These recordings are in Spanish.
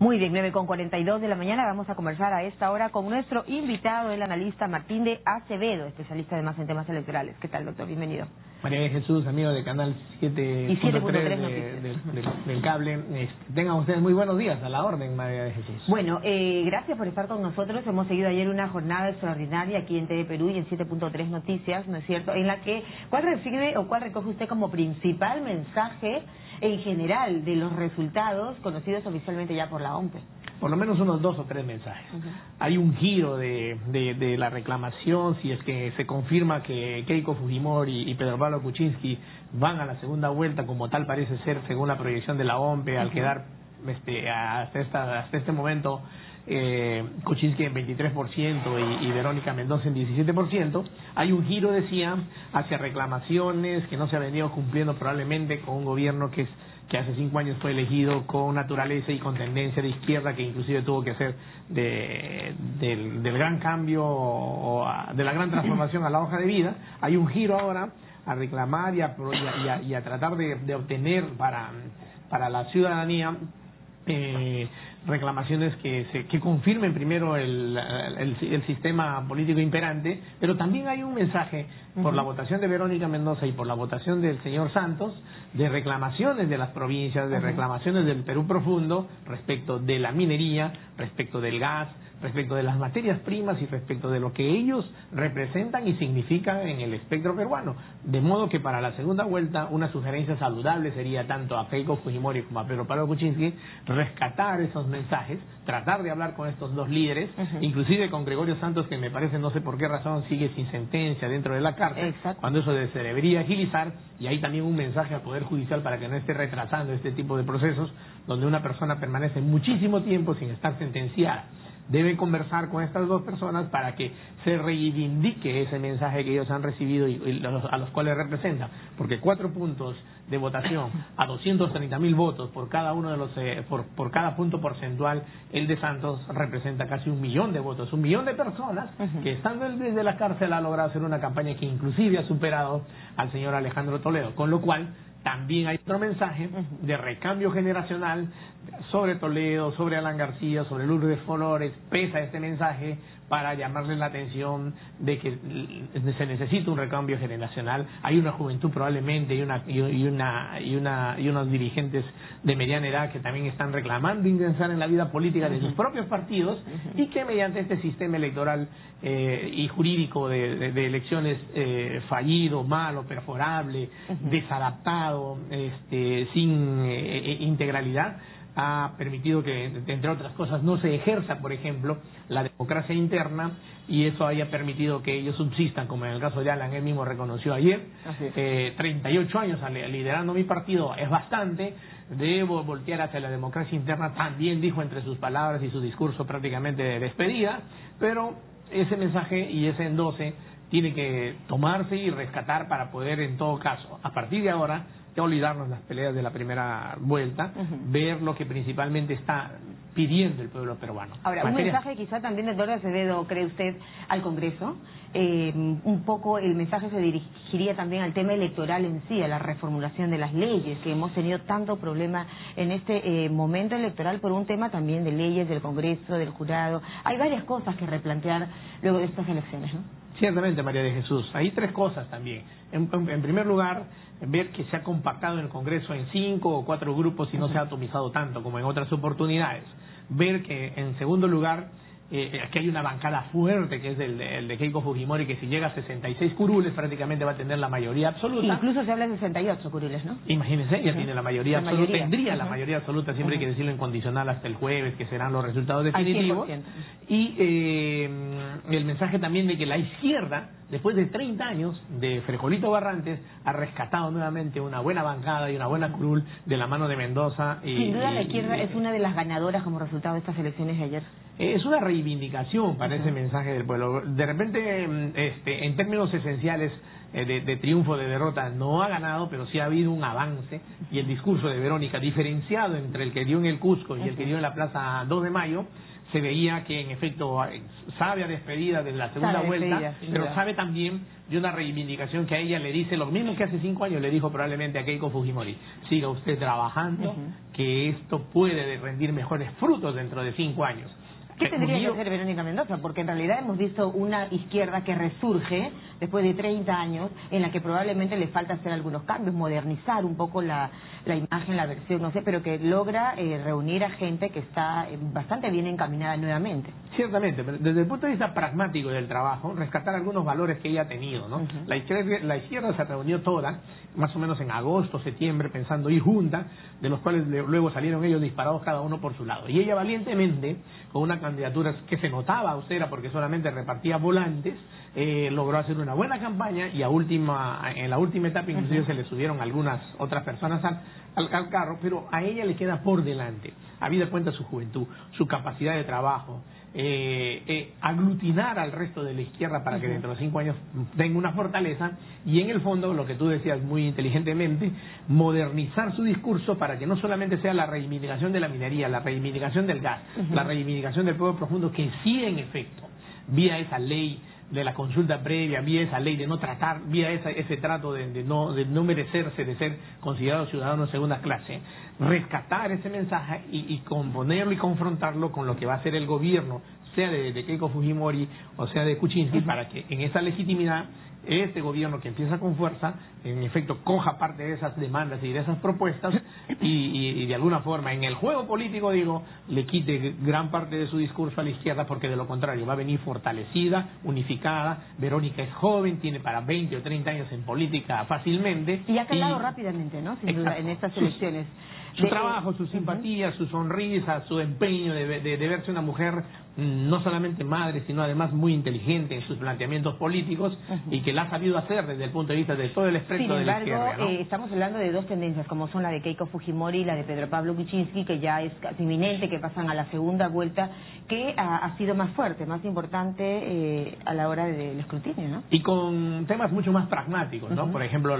Muy bien, 9:42 de la mañana. Vamos a conversar a esta hora con nuestro invitado, el analista Martín de Acevedo, especialista además en temas electorales. ¿Qué tal, doctor? Bienvenido. María de Jesús, amigo de Canal 7.3 del cable. Tengan ustedes muy buenos días, a la orden, María de Jesús. Bueno, gracias por estar con nosotros. Hemos seguido ayer una jornada extraordinaria aquí en TV Perú y en 7.3 Noticias, ¿no es cierto? En la que, ¿cuál recibe o cuál recoge usted como principal mensaje en general de los resultados conocidos oficialmente ya por la OMP? Por lo menos unos 2 o 3 mensajes. Hay un giro de la reclamación, si es que se confirma que Keiko Fujimori y Pedro Pablo Kuczynski van a la segunda vuelta, como tal parece ser según la proyección de la OMP, al quedar hasta este momento Kuczynski en 23% y Verónica Mendoza en 17%. Hay un giro, decía, hacia reclamaciones que no se ha venido cumpliendo probablemente con un gobierno que hace 5 años fue elegido con naturaleza y con tendencia de izquierda, que inclusive tuvo que hacer del gran cambio o de la gran transformación a la hoja de vida. Hay un giro ahora a reclamar y a tratar de obtener para la ciudadanía reclamaciones que confirmen primero el sistema político imperante, pero también hay un mensaje por la votación de Verónica Mendoza y por la votación del señor Santos, de reclamaciones de las provincias, de reclamaciones del Perú profundo respecto de la minería, respecto del gas, respecto de las materias primas y respecto de lo que ellos representan y significan en el espectro peruano. De modo que para la segunda vuelta una sugerencia saludable sería tanto a Keiko Fujimori como a Pedro Pablo Kuczynski rescatar esos mensajes, tratar de hablar con estos dos líderes, inclusive con Gregorio Santos, que me parece, no sé por qué razón, sigue sin sentencia dentro de la cárcel, cuando eso se debería agilizar, y hay también un mensaje al Poder Judicial para que no esté retrasando este tipo de procesos, donde una persona permanece muchísimo tiempo sin estar sentenciada. Deben conversar con estas dos personas para que se reivindique ese mensaje que ellos han recibido y a los cuales representan, porque 4 puntos de votación a 230.000 votos por cada uno de los por cada punto porcentual, el de Santos representa casi 1 millón de votos, 1 millón de personas que estando desde la cárcel ha logrado hacer una campaña que inclusive ha superado al señor Alejandro Toledo, con lo cual también hay otro mensaje de recambio generacional sobre Toledo, sobre Alan García, sobre Lourdes Flores. Pesa este mensaje para llamarle la atención de que se necesita un recambio generacional. Hay una juventud probablemente y unos dirigentes de mediana edad que también están reclamando ingresar en la vida política de sus propios partidos y que mediante este sistema electoral y jurídico de elecciones fallido, malo, perforable, desadaptado, sin integralidad, ha permitido que, entre otras cosas, no se ejerza, por ejemplo, la democracia interna, y eso haya permitido que ellos subsistan, como en el caso de Alan, él mismo reconoció ayer. 38 años liderando mi partido es bastante, debo voltear hacia la democracia interna, también dijo entre sus palabras y su discurso prácticamente de despedida, pero ese mensaje y ese endose tiene que tomarse y rescatar para poder, en todo caso, a partir de ahora, ya olvidarnos las peleas de la primera vuelta, ver lo que principalmente está pidiendo el pueblo peruano. Ahora, un mensaje quizá también del doctor Acevedo, ¿cree usted, al Congreso? Un poco el mensaje se dirigiría también al tema electoral en sí, a la reformulación de las leyes, que hemos tenido tanto problema en este momento electoral por un tema también de leyes, del Congreso, del jurado. Hay varias cosas que replantear luego de estas elecciones, ¿no? Ciertamente, María de Jesús. Hay 3 cosas también. En primer lugar, ver que se ha compactado en el Congreso en 5 o 4 grupos y no se ha atomizado tanto como en otras oportunidades. Ver que, en segundo lugar, aquí hay una bancada fuerte que es el de Keiko Fujimori, que si llega a 66 curules prácticamente va a tener la mayoría absoluta. Incluso se habla de 68 curules, ¿no? Imagínense, ella tiene la mayoría absoluta, tendría la mayoría absoluta, siempre hay que decirlo en condicional hasta el jueves, que serán los resultados definitivos. Y el mensaje también de que la izquierda, después de 30 años de Frejolito Barrantes, ha rescatado nuevamente una buena bancada y una buena curul de la mano de Mendoza. Sin duda la izquierda es una de las ganadoras como resultado de estas elecciones de ayer. Es una reivindicación para ese mensaje del pueblo. De repente, en términos esenciales de triunfo, de derrota, no ha ganado, pero sí ha habido un avance, y el discurso de Verónica, diferenciado entre el que dio en el Cusco y el que dio en la Plaza 2 de Mayo, se veía que en efecto sabe a despedida de la segunda vuelta, pero sabe también de una reivindicación que a ella le dice lo mismo que hace 5 años le dijo probablemente a Keiko Fujimori: siga usted trabajando, que esto puede rendir mejores frutos dentro de 5 años. ¿Qué tendría que hacer Verónica Mendoza? Porque en realidad hemos visto una izquierda que resurge después de 30 años, en la que probablemente le falta hacer algunos cambios, modernizar un poco la imagen, la versión, no sé, pero que logra reunir a gente que está bastante bien encaminada nuevamente. Ciertamente, pero desde el punto de vista pragmático del trabajo, rescatar algunos valores que ella ha tenido, ¿no? La izquierda se reunió toda, más o menos en agosto, septiembre, pensando ir junta, de los cuales luego salieron ellos disparados cada uno por su lado. Y ella valientemente, con una candidatura que se notaba austera porque solamente repartía volantes, logró hacer una buena campaña y en la última etapa inclusive se le subieron algunas otras personas al carro, pero a ella le queda por delante, habida cuenta su juventud, su capacidad de trabajo, aglutinar al resto de la izquierda para que dentro de 5 años tenga una fortaleza y en el fondo, lo que tú decías muy inteligentemente, modernizar su discurso para que no solamente sea la reivindicación de la minería, la reivindicación del gas, la reivindicación del pueblo profundo, que sí en efecto, vía esa ley de la consulta previa, vía esa ley de no tratar, vía ese trato de no merecerse de ser considerado ciudadano de segunda clase, rescatar ese mensaje y componerlo y confrontarlo con lo que va a ser el gobierno, sea de Keiko Fujimori o sea de Kuczynski, para que en esa legitimidad este gobierno que empieza con fuerza, en efecto, coja parte de esas demandas y de esas propuestas y de alguna forma en el juego político, digo, le quite gran parte de su discurso a la izquierda, porque de lo contrario va a venir fortalecida, unificada. Verónica es joven, tiene para 20 o 30 años en política fácilmente. Y ha calado rápidamente, ¿no? Sin duda, en estas elecciones. Su trabajo, su simpatía, su sonrisa, su empeño de verse una mujer no solamente madre, sino además muy inteligente en sus planteamientos políticos y que la ha sabido hacer desde el punto de vista de todo el espectro de la izquierda, ¿no? Estamos hablando de dos tendencias, como son la de Keiko Fujimori y la de Pedro Pablo Kuczynski, que ya es casi inminente, que pasan a la segunda vuelta, que ha sido más fuerte, más importante a la hora del escrutinio, ¿no? Y con temas mucho más pragmáticos, ¿no? Por ejemplo,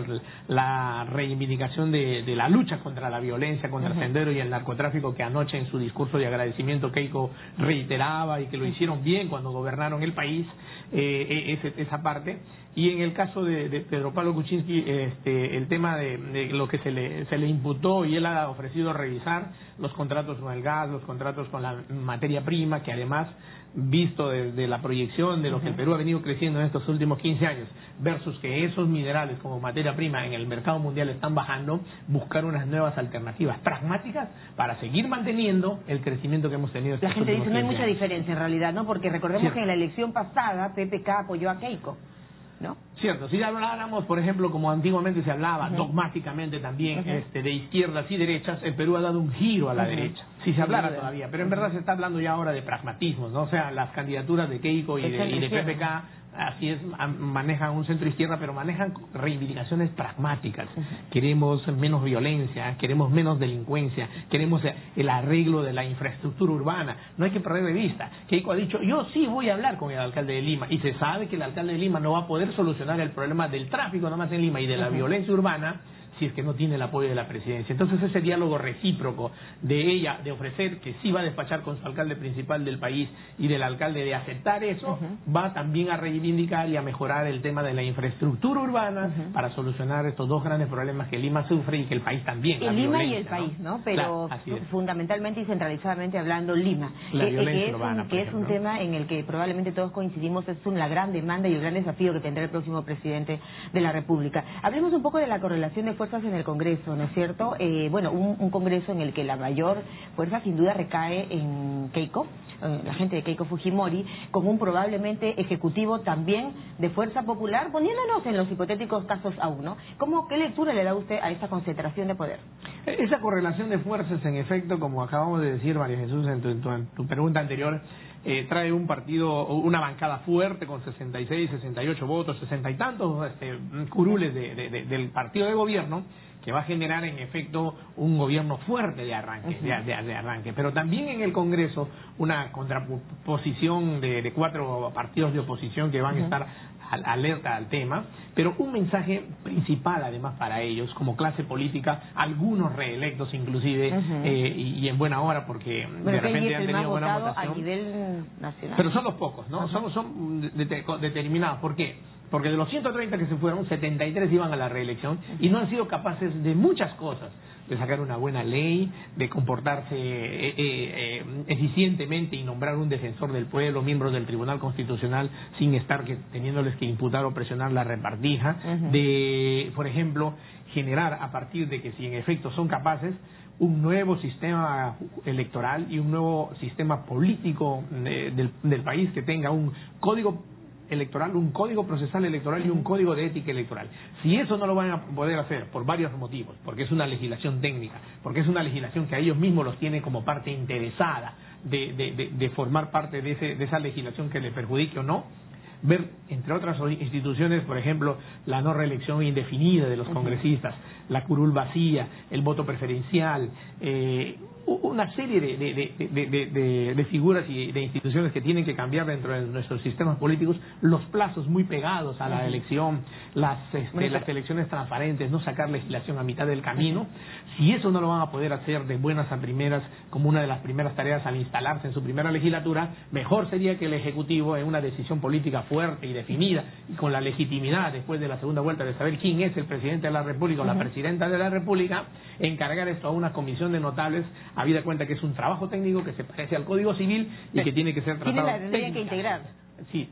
la reivindicación de la lucha contra la violencia, contra el sendero y el narcotráfico, que anoche en su discurso de agradecimiento Keiko reiteraba y que lo hicieron bien cuando gobernaron el país, esa parte. Y en el caso de Pedro Pablo Kuczynski, el tema de lo que se le imputó, y él ha ofrecido revisar los contratos con el gas, los contratos con la materia prima, que además, visto de la proyección de lo que el Perú ha venido creciendo en estos últimos 15 años, versus que esos minerales como materia prima en el mercado mundial están bajando, buscar unas nuevas alternativas pragmáticas para seguir manteniendo el crecimiento que hemos tenido estos últimos 15 años. La gente dice, no hay mucha diferencia en realidad, ¿no? Porque recordemos que en la elección pasada PPK apoyó a Keiko, ¿no? Cierto, si habláramos, por ejemplo, como antiguamente se hablaba, dogmáticamente también, de izquierdas y derechas, el Perú ha dado un giro a la derecha, si se hablara todavía, pero en verdad se está hablando ya ahora de pragmatismo, ¿no? O sea, las candidaturas de Keiko y de PPK, así es, manejan un centro izquierda, pero manejan reivindicaciones pragmáticas. Queremos menos violencia, queremos menos delincuencia, queremos el arreglo de la infraestructura urbana. No hay que perder de vista. Keiko ha dicho, yo sí voy a hablar con el alcalde de Lima, y se sabe que el alcalde de Lima no va a poder solucionar el problema del tráfico nomás en Lima y de la violencia urbana si es que no tiene el apoyo de la presidencia. Entonces ese diálogo recíproco de ella, de ofrecer que sí va a despachar con su alcalde principal del país y del alcalde de aceptar eso, va también a reivindicar y a mejorar el tema de la infraestructura urbana para solucionar estos dos grandes problemas que Lima sufre y que el país también. El Lima y el país, ¿no? Pero claro, fundamentalmente y centralizadamente hablando, Lima. La violencia urbana, que es un tema en el que probablemente todos coincidimos, es la gran demanda y el gran desafío que tendrá el próximo presidente de la República. Hablemos un poco de la correlación de fuerzas en el Congreso, ¿no es cierto? Bueno, un Congreso en el que la mayor fuerza sin duda recae en Keiko, la gente de Keiko Fujimori, con un probablemente ejecutivo también de fuerza popular, poniéndonos en los hipotéticos casos aún, ¿no? ¿Qué lectura le da usted a esta concentración de poder? Esa correlación de fuerzas, en efecto, como acabamos de decir, María Jesús, en tu pregunta anterior, trae un partido, una bancada fuerte con 66, 68 votos, 60 y tantos curules del partido de gobierno, que va a generar en efecto un gobierno fuerte de arranque, de arranque. Pero también en el Congreso una contraposición de 4 partidos de oposición que van a estar alerta al tema, pero un mensaje principal además para ellos, como clase política, algunos reelectos inclusive, y en buena hora porque de repente han tenido buena votación. A nivel nacional. Pero son los pocos, ¿no? Son determinados. ¿Por qué? Porque de los 130 que se fueron, 73 iban a la reelección y no han sido capaces de muchas cosas, de sacar una buena ley, de comportarse eficientemente y nombrar un defensor del pueblo, miembros del Tribunal Constitucional, sin estar teniéndoles que imputar o presionar la repartija, de, por ejemplo, generar a partir de que si en efecto son capaces, un nuevo sistema electoral y un nuevo sistema político del país que tenga un código electoral, un código procesal electoral y un código de ética electoral. Si eso no lo van a poder hacer por varios motivos, porque es una legislación técnica, porque es una legislación que a ellos mismos los tiene como parte interesada de formar parte de esa legislación que les perjudique o no, ver, entre otras instituciones, por ejemplo, la no reelección indefinida de los congresistas, la curul vacía, el voto preferencial, una serie de figuras y de instituciones que tienen que cambiar dentro de nuestros sistemas políticos, los plazos muy pegados a la elección, las elecciones transparentes, no sacar legislación a mitad del camino. Si eso no lo van a poder hacer de buenas a primeras, como una de las primeras tareas al instalarse en su primera legislatura, mejor sería que el Ejecutivo, en una decisión política fuerte y definida, y con la legitimidad después de la segunda vuelta de saber quién es el presidente de la República o la presidenta de la República, encargar esto a una comisión de notables, habida cuenta que es un trabajo técnico que se parece al Código Civil y que tiene que ser tratado técnicamente. Tiene que integrar. Sí,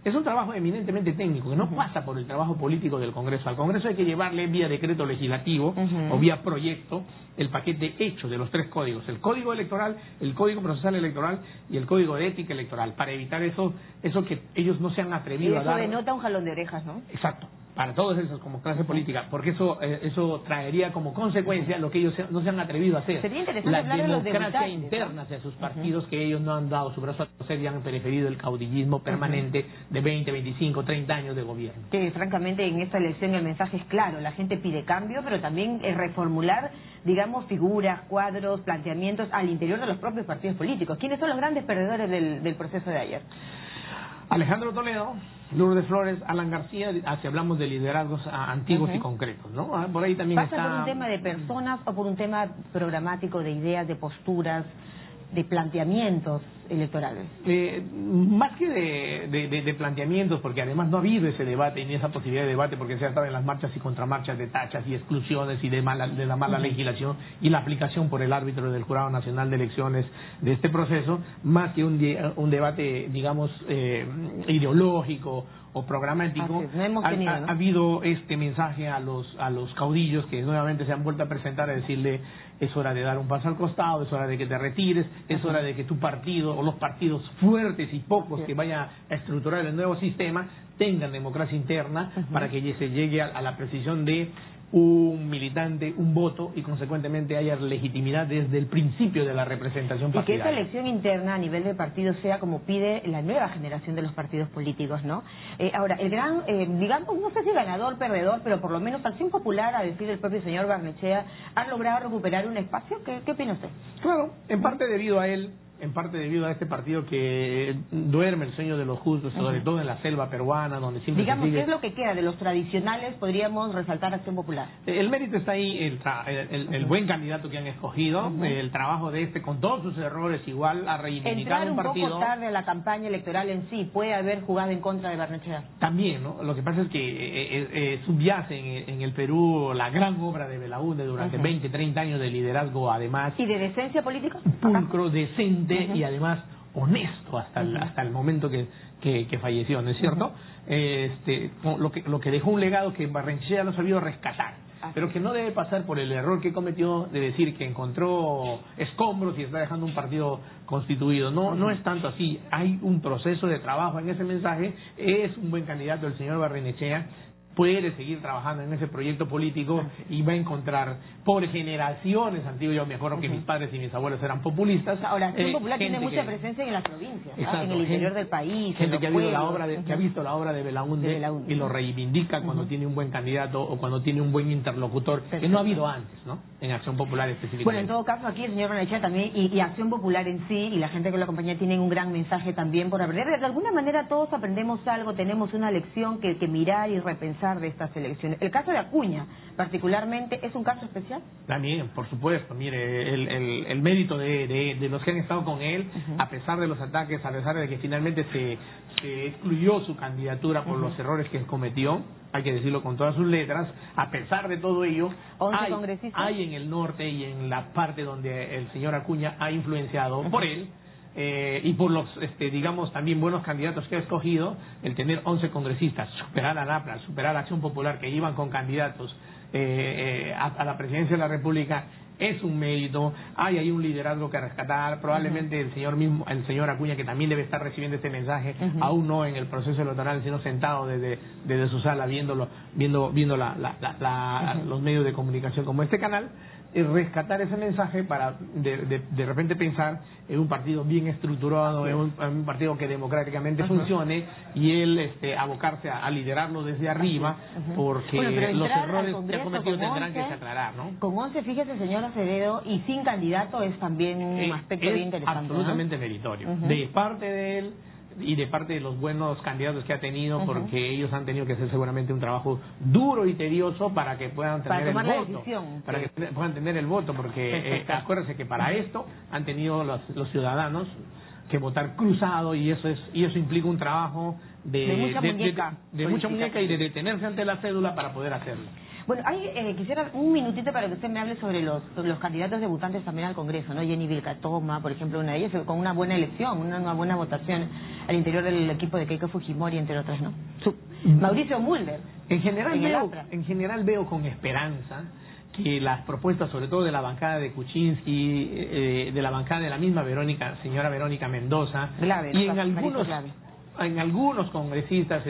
es un trabajo eminentemente técnico, que no pasa por el trabajo político del Congreso. Al Congreso hay que llevarle vía decreto legislativo o vía proyecto el paquete hecho de los tres códigos, el Código Electoral, el Código Procesal Electoral y el Código de Ética Electoral, para evitar eso que ellos no se han atrevido a dar. Eso denota un jalón de orejas, ¿no? Exacto. Para todos esos como clase política, porque eso traería como consecuencia lo que ellos no se han atrevido a hacer. Sería interesante la hablar democracia de los interna hacia sus partidos, que ellos no han dado su brazo a torcer y han preferido el caudillismo permanente de 20, 25, 30 años de gobierno. Que francamente en esta elección el mensaje es claro, la gente pide cambio, pero también es reformular, digamos, figuras, cuadros, planteamientos al interior de los propios partidos políticos. ¿Quiénes son los grandes perdedores del proceso de ayer? Alejandro Toledo, Lourdes Flores, Alan García, si hablamos de liderazgos antiguos y concretos, ¿no? Por ahí también ¿Pasa por un tema de personas o por un tema programático, de ideas, de posturas, de planteamientos electorales? Más que de planteamientos, porque además no ha habido ese debate ni esa posibilidad de debate, porque se ha estado en las marchas y contramarchas de tachas y exclusiones y de la mala legislación y la aplicación por el árbitro del Jurado Nacional de Elecciones de este proceso, más que un debate, digamos, ideológico o programático. Ha habido este mensaje a los caudillos que nuevamente se han vuelto a presentar a decirle: es hora de dar un paso al costado, es hora de que te retires, es hora de que tu partido o los partidos fuertes y pocos que vayan a estructurar el nuevo sistema tengan democracia interna para que se llegue a la precisión de un militante, un voto, y consecuentemente haya legitimidad desde el principio de la representación partidaria. Y que esa elección interna a nivel de partido sea como pide la nueva generación de los partidos políticos, ¿no? Ahora, el gran, digamos, no sé si ganador, perdedor, pero por lo menos Acción Popular, a decir el propio señor Barnechea, ha logrado recuperar un espacio. ¿Qué opina usted? Claro, en parte debido a él, en parte debido a este partido que duerme el sueño de los justos, sobre todo en la selva peruana, donde siempre digamos, se sigue... ¿qué es lo que queda de los tradicionales? Podríamos resaltar Acción Popular. El mérito está ahí, el buen candidato que han escogido, el trabajo de con todos sus errores, igual ha reivindicado un partido... Entrar un poco tarde a la campaña electoral en sí, ¿puede haber jugado en contra de Barnechea? También, ¿no? Lo que pasa es que subyace en el Perú la gran obra de Belaúnde durante 20, 30 años de liderazgo, además... ¿Y de decencia política? Pulcro, decente y además honesto hasta el momento que falleció, ¿no es cierto? Lo que dejó un legado que Barnechea lo ha sabido rescatar, pero que no debe pasar por el error que cometió de decir que encontró escombros y está dejando un partido constituido. No es tanto así. Hay un proceso de trabajo en ese mensaje. Es un buen candidato el señor Barnechea, puede seguir trabajando en ese proyecto político y va a encontrar por generaciones antiguas. Yo me acuerdo que mis padres y mis abuelos eran populistas. Ahora, Acción Popular tiene mucha presencia en las provincias, exacto, en el interior del país, gente que ha, pueblos, que ha visto la obra de Belaúnde y lo reivindica cuando tiene un buen candidato o cuando tiene un buen interlocutor, que no ha habido antes, ¿no? En Acción Popular específicamente. Bueno, en todo caso, aquí el señor Barnechea también y Acción Popular en sí y la gente que lo acompaña tienen un gran mensaje también por aprender. De alguna manera todos aprendemos algo, tenemos una lección que mirar y repensar de estas elecciones. El caso de Acuña, particularmente, ¿es un caso especial? También, por supuesto. Mire, el mérito de los que han estado con él, a pesar de los ataques, a pesar de que finalmente se excluyó su candidatura por los errores que cometió, hay que decirlo con todas sus letras, a pesar de todo ello, hay en el norte y en la parte donde el señor Acuña ha influenciado por él, y por los, digamos, también buenos candidatos que ha escogido, el tener 11 congresistas, superar a NAPLA, superar a Acción Popular, que iban con candidatos a la presidencia de la República, es un mérito. Hay ahí un liderazgo que rescatar. Probablemente el señor Acuña, que también debe estar recibiendo este mensaje, aún no en el proceso electoral, sino sentado desde su sala viendo los medios de comunicación como este canal, rescatar ese mensaje para de repente pensar en un partido bien estructurado, en un partido que democráticamente funcione, y él abocarse a liderarlo desde arriba, porque los errores que ha cometido tendrán que aclarar, ¿no? Con 11, fíjese, señor Acevedo, y sin candidato es también un aspecto bien interesante. Absolutamente meritorio. De parte de él y de parte de los buenos candidatos que ha tenido, porque ellos han tenido que hacer seguramente un trabajo duro y tedioso para que puedan tener el voto, para que puedan tener el voto, porque acuérdense que para esto han tenido los ciudadanos que votar cruzado, y eso implica un trabajo de mucha muñeca y de detenerse ante la cédula para poder hacerlo. Bueno, quisiera un minutito para que usted me hable sobre los candidatos debutantes también al Congreso, ¿no? Jenny Vilcatoma, por ejemplo, una de ellas, con una buena elección, una buena votación al interior del equipo de Keiko Fujimori, entre otras, ¿no? Mauricio Mulder. En general veo con esperanza que las propuestas, sobre todo de la bancada de Kuczynski, de la bancada de la misma señora Verónica Mendoza, y en algunos congresistas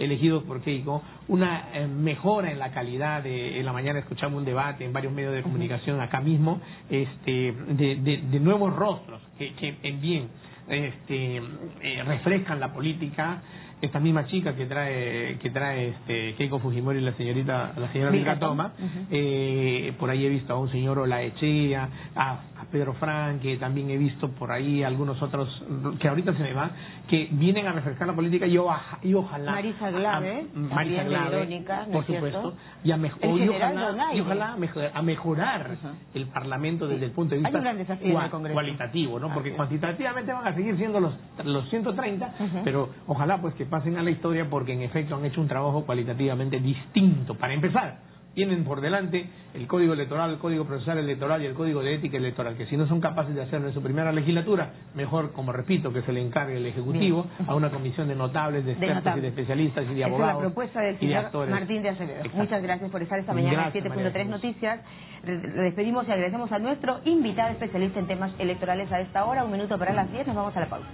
elegidos por Keiko, una mejora en la calidad. En la mañana escuchamos un debate en varios medios de comunicación acá mismo, de nuevos rostros que refrescan la política. Esta misma chica que trae Keiko Fujimori, la señora Vilcatoma, por ahí he visto a un señor Olaechea, a Pedro Franque, también he visto por ahí algunos otros que ahorita se me van, que vienen a refrescar la política, y ojalá Marisa Glave, Verónica, por supuesto, y ojalá a mejorar el Parlamento desde el punto de vista cualitativo, ¿no? Porque cuantitativamente van a seguir siendo los 130, pero ojalá pues que pasen a la historia, porque en efecto han hecho un trabajo cualitativamente distinto. Para empezar, tienen por delante el Código Electoral, el Código Procesal Electoral y el Código de Ética Electoral, que si no son capaces de hacerlo en su primera legislatura, mejor, como repito, que se le encargue el Ejecutivo a una comisión de notables, de expertos y de especialistas y de abogados. Esa es la propuesta del señor Martín de Acevedo. Exacto. Muchas gracias por estar esta mañana en 7.3 Noticias. Le despedimos y agradecemos a nuestro invitado especialista en temas electorales a esta hora. Un minuto para las 10, nos vamos a la pausa.